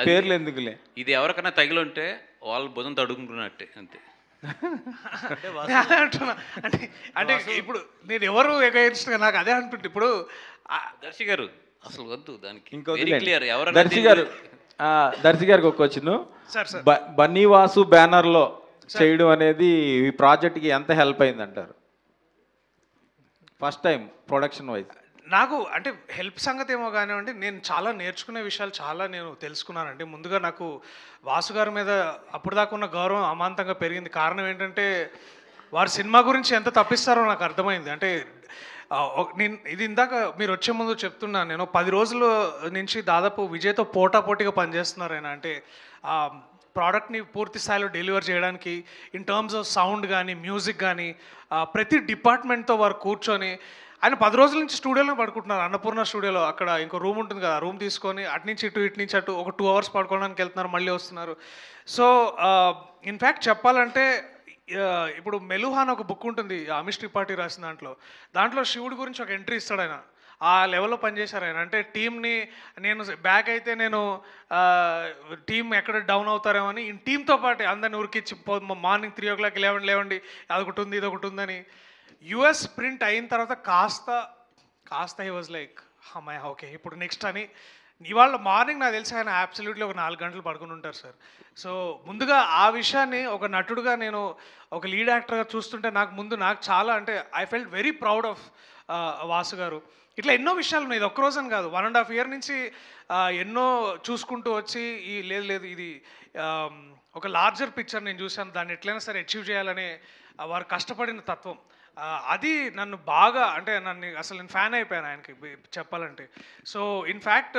పేర్లు ఎందుకులే, ఇది ఎవరికైనా తగిలి ఉంటే వాళ్ళు భుజం తడుముకున్నట్టే అంతే. అంటే అంటే ఇప్పుడు నేను ఎవరు ఎగైన్స్ట్గా నాకు అదే అనిపించింది. ఇప్పుడు దర్శి గారు అసలు వద్దు దానికి, ఇంకొక వెరీ క్లియర్. దర్శి గారికి ఒక క్వశ్చన్. సార్ సార్ బన్నీవాసు బ్యానర్లో చేయడం అనేది ఈ ప్రాజెక్ట్కి ఎంత హెల్ప్ అయింది అంటారు? ఫస్ట్ టైం ప్రొడక్షన్ వైజ్ నాకు అంటే హెల్ప్ సంగతి ఏమో కానివ్వండి, నేను చాలా నేర్చుకునే విషయాలు చాలా నేను తెలుసుకున్నానండి. ముందుగా నాకు వాసు గారి మీద అప్పుడు దాకా ఉన్న గౌరవం అమాంతంగా పెరిగింది. కారణం ఏంటంటే వారు సినిమా గురించి ఎంత తప్పిస్తారో నాకు అర్థమైంది. అంటే నేను ఇది ఇందాక మీరు వచ్చే ముందు చెప్తున్నాను, నేను 10 రోజుల నుంచి దాదాపు విజయ్తో పోటాపోటీగా పనిచేస్తున్నారు ఆయన. అంటే ప్రోడక్ట్ని పూర్తి స్థాయిలో డెలివర్ చేయడానికి ఇన్ టర్మ్స్ ఆఫ్ సౌండ్ కానీ మ్యూజిక్ కానీ ప్రతి డిపార్ట్మెంట్తో వారు కూర్చొని ఆయన 10 రోజుల నుంచి స్టూడియోలో పడుకుంటున్నారు. అన్నపూర్ణ స్టూడియోలో అక్కడ ఇంకో రూమ్ ఉంటుంది కదా, రూమ్ తీసుకొని అటు నుంచి ఇటు ఇటు నుంచి అటు ఒక 2 hours పడుకోవడానికి వెళ్తున్నారు, మళ్ళీ వస్తున్నారు. సో ఇన్ఫ్యాక్ట్ చెప్పాలంటే ఇప్పుడు మెలుహా అని ఒక బుక్ ఉంటుంది అమిష్ త్రిపాఠి రాసిన దాంట్లో శివుడి గురించి ఒక ఎంట్రీ ఇస్తాడు ఆయన. ఆ లెవెల్లో పనిచేశారు ఆయన. అంటే టీంని నేను బ్యాక్ అయితే నేను టీం ఎక్కడ డౌన్ అవుతారేమో అని టీంతో పాటు అందరిని ఉరికిచ్చి మార్నింగ్ 3 o'clock లేవండి అదొకటి ఉంది ఇదొకటి ఉందని. యుఎస్ ప్రింట్ అయిన తర్వాత కాస్త హీ వాజ్ లైక్ అమ్మాయి ఓకే ఇప్పుడు నెక్స్ట్ అని. ఇవాళ మార్నింగ్ నాకు తెలిసి ఆయన అబ్సల్యూట్లీ ఒక 4 గంటలు పడుకుని ఉంటారు సార్. సో ముందుగా ఆ విషయాన్ని ఒక నటుడుగా నేను ఒక లీడ్ యాక్టర్గా చూస్తుంటే నాకు చాలా అంటే I felt very proud of Vasu గారు. ఇట్లా ఎన్నో విషయాలు ఉన్నాయి, ఇది ఒక్క రోజని కాదు, 1.5 year నుంచి ఎన్నో చూసుకుంటూ వచ్చి లేదు ఇది ఒక లార్జర్ పిక్చర్ నేను చూశాను, దాన్ని ఎట్లయినా సరే అచీవ్ చేయాలనే వారు కష్టపడిన తత్వం అది నన్ను బాగా అంటే నేను ఫ్యాన్ అయిపోయాను ఆయనకి చెప్పాలంటే. సో ఇన్ఫ్యాక్ట్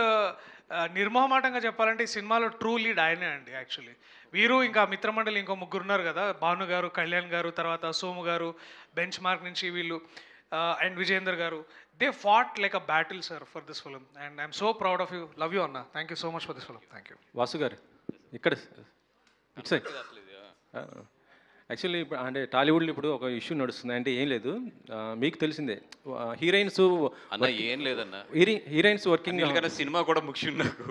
నిర్మోహమాటంగా చెప్పాలంటే ఈ సినిమాలో ట్రూ లీడ్ ఆయనే అండి యాక్చువల్లీ. వీరు ఇంకా మిత్రమండలి ఇంకో 3 ఉన్నారు కదా, భాను గారు, కళ్యాణ్ గారు, తర్వాత సోము గారు, బెంచ్ మార్క్ నుంచి వీళ్ళు అండ్ విజయేందర్ గారు. They fought like a battle sir for this film and I'm so proud of you. Love you అన్న, thank you so much for this film. Thank you. Vasu గారు ఇక్కడ యాక్చువల్లీ ఇప్పుడు అంటే టాలీవుడ్లో ఇప్పుడు ఒక ఇష్యూ నడుస్తుంది. అంటే ఏం లేదు, మీకు తెలిసిందే హీరోయిన్స్ ఏం లేదన్న, హీరోయిన్స్ వర్కింగ్ సినిమా కూడా ముఖ్యం నాకు.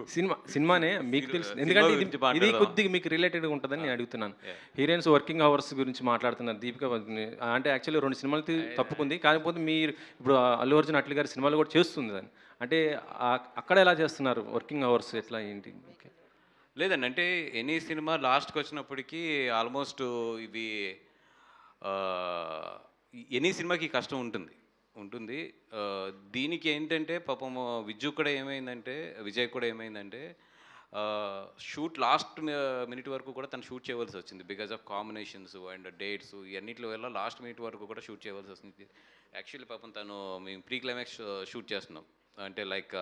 సినిమానే మీకు తెలిసింది, ఎందుకంటే ఇది కొద్దిగా మీకు రిలేటెడ్గా ఉంటుందని నేను అడుగుతున్నాను. హీరోయిన్స్ వర్కింగ్ అవర్స్ గురించి మాట్లాడుతున్నారు దీపిక. అంటే యాక్చువల్లీ 2 సినిమాలు తప్పుకుంది, కాకపోతే మీరు ఇప్పుడు అల్లు అర్జున్ అట్ల గారి సినిమాలు కూడా చేస్తుంది దాన్ని. అంటే అక్కడ ఎలా చేస్తున్నారు వర్కింగ్ అవర్స్, ఎట్లా ఏంటి? లేదండి, అంటే ఎనీ సినిమా లాస్ట్కి వచ్చినప్పటికీ ఆల్మోస్ట్ ఇవి ఎనీ సినిమాకి కష్టం ఉంటుంది. దీనికి ఏంటంటే పాపం విజయ్ కూడా ఏమైందంటే షూట్ లాస్ట్ మినిట్ వరకు కూడా తను షూట్ చేయవలసి వచ్చింది. Because of combinations and dates ఇవన్నిటి వల్ల లాస్ట్ మినిట్ వరకు కూడా షూట్ చేయవలసి వస్తుంది. యాక్చువల్లీ పాపం మేము ప్రీ క్లైమాక్స్ షూట్ చేస్తున్నాం. అంటే లైక్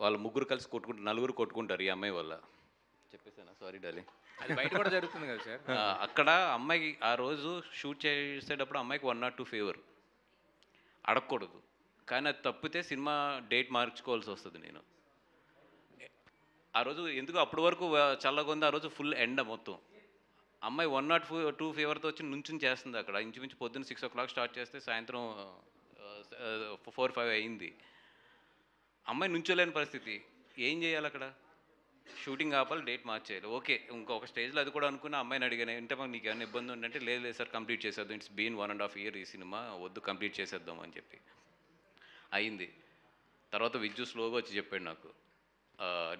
వాళ్ళు ముగ్గురు కలిసి నలుగురు కొట్టుకుంటారు ఈ అమ్మాయి వల్ల. చెప్పేసాను, సారీ డార్లింగ్. అది బయట కూడా జరుగుతుంది కదా సార్. అక్కడ అమ్మాయికి ఆ రోజు షూట్ చేసేటప్పుడు అమ్మాయికి 1 or 2 ఫేవర్ అడగకూడదు, కానీ అది తప్పితే సినిమా డేట్ మార్చుకోవాల్సి వస్తుంది. నేను ఆ రోజు ఎందుకు అప్పటి వరకు చల్లగా ఉంది, ఆ రోజు ఫుల్ ఎండ మొత్తం. అమ్మాయి 1 or 2 ఫేవర్తో వచ్చి నుంచుని చేస్తుంది అక్కడ. ఇంచుమించు పొద్దున్న 6 o'clock స్టార్ట్ చేస్తే సాయంత్రం 4-5 అయింది. అమ్మాయి నుంచోలేని పరిస్థితి. ఏం చేయాలి అక్కడ? షూటింగ్ ఆపాలి, డేట్ మార్చేయాలి. ఓకే, ఇంకొక స్టేజ్లో అది కూడా అనుకున్న అమ్మాయిని అడిగాను, అంటే నీకు ఏమైనా ఇబ్బంది ఉందంటే లేదు సార్ కంప్లీట్ చేసేద్దాం, ఇట్స్ బీన్ 1.5 year ఈ సినిమా, వద్దు కంప్లీట్ చేసేద్దాం అని చెప్పి అయింది. తర్వాత విజ్జు స్లోగా వచ్చి చెప్పాడు నాకు,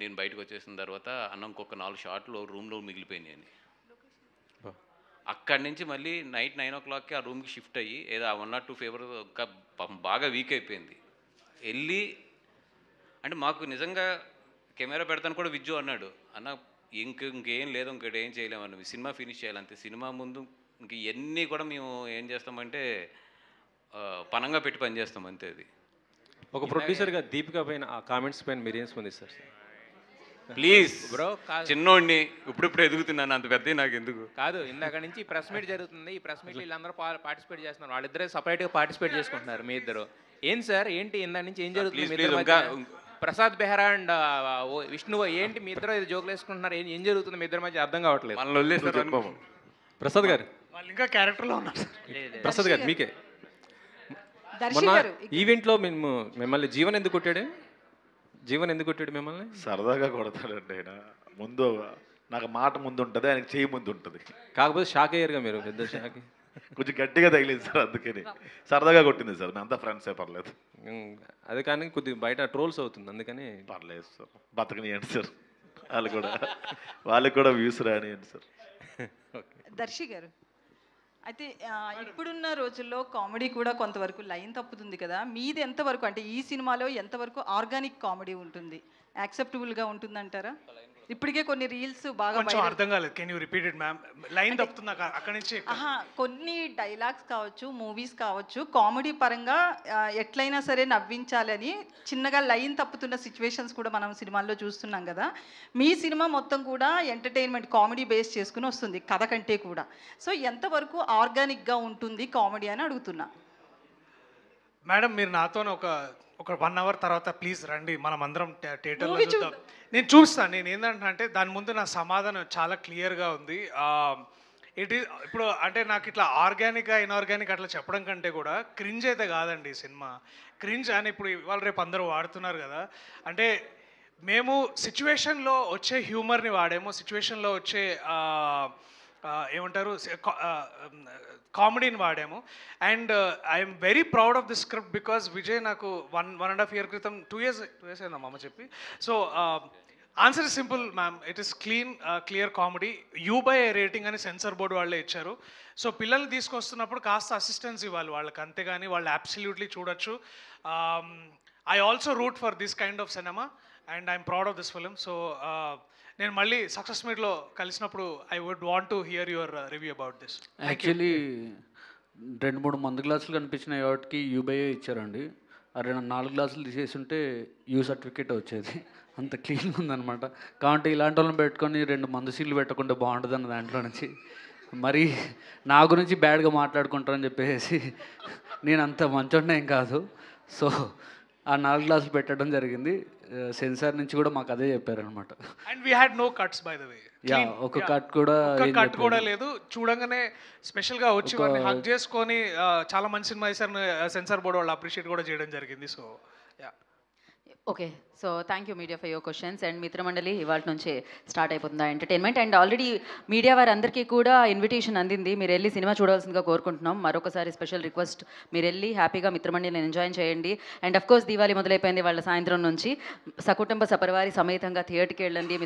నేను బయటకు వచ్చేసిన తర్వాత అన్న ఇంకొక 4 షాట్లు రూమ్లో మిగిలిపోయినాయి అని. అక్కడి నుంచి మళ్ళీ నైట్ 9 o'clockకి ఆ రూమ్కి షిఫ్ట్ అయ్యి ఏదో 1 or 2 ఫేవర్ బాగా వీక్ అయిపోయింది. వెళ్ళి అంటే మాకు నిజంగా కెమెరా పెడతాను కూడా విజ్జు అన్నాడు, అన్న ఇంకేం లేదు, ఇంకోటి ఏం చేయలేమన్న, సినిమా ఫినిష్ చేయాలంతే. సినిమా ముందు ఇంక ఇవన్నీ కూడా మేము ఏం చేస్తామంటే పనంగా పెట్టి పని చేస్తాం అంతే. అది ఒక ప్రొడ్యూసర్గా దీపిక పైన ఆ కామెంట్స్ పైన మీరు ఏం స్పందిస్తారు సార్? ప్లీజ్ బ్రో, చిన్నోడిని ఇప్పుడు ఎదుగుతున్నాను, అంత పెద్ద నాకు ఎందుకు కాదు. ఇందాక నుంచి ప్రెస్ మీట్ జరుగుతుంది, ఈ ప్రెస్ మీట్లో వీళ్ళందరూ పార్టిసిపేట్ చేస్తున్నారు, వాళ్ళిద్దరే సపరేట్గా పార్టిసిపేట్ చేసుకుంటున్నారు. మీ ఇద్దరు ఏం సార్ ఏంటి ఇందా నుంచి ఏం జరుగుతుంది? ప్రసాద్ బెహ్రా అండ్ విష్ణు ఏంటి మీ ఇద్దరు జోకులు వేసుకుంటున్నారు, ఏం జరుగుతుంది మీ ఇద్దరి మధ్య అర్థం కావట్లేదు. ప్రసాద్ గారు వాళ్ళు ఇంకా క్యారెక్టర్లో ఉన్నారు. ప్రసాద్ గారు మీకే మొన్న ఈవెంట్లో మిమ్మల్ని జీవన్ ఎందుకు కొట్టాడు? జీవన్ ఎందుకు కొట్టాడు మిమ్మల్ని? సరదాగా కొడతాడండి ఆయన. ముందు నాకు మాట ముందు ఉంటుంది, ఆయనకి చేయి ముందు ఉంటుంది. కాకపోతే షాక్ అయ్యారుగా మీరు, పెద్ద షాక్. కొంచెం గట్టిగా తగిలింది సార్, అందుకని సరదాగా కొట్టింది సార్. మేము అంతా ఫ్రెండ్సే, పర్లేదు. అదే కానీ కొద్దిగా బయట ట్రోల్స్ అవుతుంది, అందుకని. పర్లేదు సార్, బతకనియండి సార్. వాళ్ళకి కూడా వ్యూస్ రానియండి సార్. దర్శి గారు, అయితే ఇప్పుడున్న రోజుల్లో కామెడీ కూడా కొంతవరకు లైన్ తప్పుతుంది కదా, మీది ఎంతవరకు, అంటే ఈ సినిమాలో ఎంతవరకు ఆర్గానిక్ కామెడీ ఉంటుంది, యాక్సెప్టబుల్గా ఉంటుందంటారా? ఇప్పటికే కొన్ని రీల్స్ బాగా కొంచెం అర్థం కాలేదు, can you repeat it ma'am? Line తప్పుతుంది అక్కడి నుంచి. కొన్ని డైలాగ్స్ కావచ్చు, మూవీస్ కావచ్చు, కామెడీ పరంగా ఎట్లయినా సరే నవ్వించాలని చిన్నగా లైన్ తప్పుతున్న సిచ్యువేషన్స్ కూడా మనం సినిమాల్లో చూస్తున్నాం కదా. మీ సినిమా మొత్తం కూడా ఎంటర్టైన్మెంట్ కామెడీ బేస్ చేసుకుని వస్తుంది కథ కంటే కూడా. సో ఎంతవరకు ఆర్గానిక్గా ఉంటుంది కామెడీ అని అడుగుతున్నా. మేడం మీరు నాతో ఒక 1 hour తర్వాత ప్లీజ్ రండి, మనం అందరం థియేటర్లో చూద్దాం. నేను చూస్తాను. నేను ఏంటంటే దాని ముందు నా సమాధానం చాలా క్లియర్గా ఉంది. ఇప్పుడు అంటే నాకు ఇట్లా ఆర్గానిక్గా ఇన్ఆర్గానిక్ అట్లా చెప్పడం కంటే కూడా క్రింజ్ అయితే కాదండి ఈ సినిమా. క్రింజ్ అని ఇప్పుడు ఇవాళ రేపు అందరూ వాడుతున్నారు కదా, అంటే మేము సిచ్యువేషన్లో వచ్చే హ్యూమర్ని వాడాము, సిచ్యువేషన్లో వచ్చే ఏమంటారు కామెడీని వాడాము. And I'm very proud of the script because Vijay నాకు 1.5 year క్రితం 2 years అయిందా అమ్మ చెప్పి. So answer is simple ma'am, it is clear comedy. Buy rating అని సెన్సార్ బోర్డు వాళ్ళే ఇచ్చారు. సో పిల్లల్ని తీసుకొస్తున్నప్పుడు కాస్త అసిస్టెన్స్ ఇవ్వాలి వాళ్ళకి, అంతేగాని వాళ్ళు అబ్సల్యూట్లీ చూడొచ్చు. I also root for this kind of cinema and I'm proud of this film. So నేను మళ్ళీ సక్సెస్ మీట్లో కలిసినప్పుడు I would want to hear your review about this. Actually 2-3 మందు గ్లాసులు కనిపించిన వాటికి యూబైఏ ఇచ్చారండి. 4 గ్లాసులు తీసేసి ఉంటే యూ సర్టిఫికేట్ వచ్చేది, అంత క్లీన్గా ఉందన్నమాట. కాబట్టి ఇలాంటి వాళ్ళని పెట్టుకొని 2 మందు సీట్లు పెట్టకుండా బాగుంటుందన్న దాంట్లో నుంచి మరి నా గురించి బ్యాడ్గా మాట్లాడుకుంటారని చెప్పేసి నేను అంత మంచోడినే ఏం కాదు. సో ఆ 4 గ్లాసులు పెట్టడం జరిగింది. సెన్సార్ నుంచి కూడా మాకు అదే చెప్పారనమాట. And we had no cuts by the way. ఒక కట్ కూడా లేదు. చూడంగానే స్పెషల్గా వచ్చి వాళ్ళని హగ్ చేసుకొని చాలా మంచి సినిమా చేశారు సెన్సార్ బోర్డు వాళ్ళు అప్రిషియేట్ కూడా చేయడం జరిగింది. So yeah, okay. So thank you media for your questions. And Mitramandali ఇవాళ నుంచే స్టార్ట్ అయిపోతుంది ఎంటర్టైన్మెంట్. అండ్ ఆల్రెడీ మీడియా వారందరికీ కూడా ఇన్విటేషన్ అందింది, మీరు వెళ్ళి సినిమా చూడాల్సిందిగా కోరుకుంటున్నాం. మరొకసారి స్పెషల్ రిక్వెస్ట్, మీరు వెళ్ళి హ్యాపీగా మిత్రమండలిని ఎంజాయ్ చేయండి. అండ్ అఫ్కోర్స్ దీవాలి మొదలైపోయింది వాళ్ళ సాయంత్రం నుంచి, సకుటుంబ సపరివారి సమేతంగా థియేటర్కి వెళ్ళండి.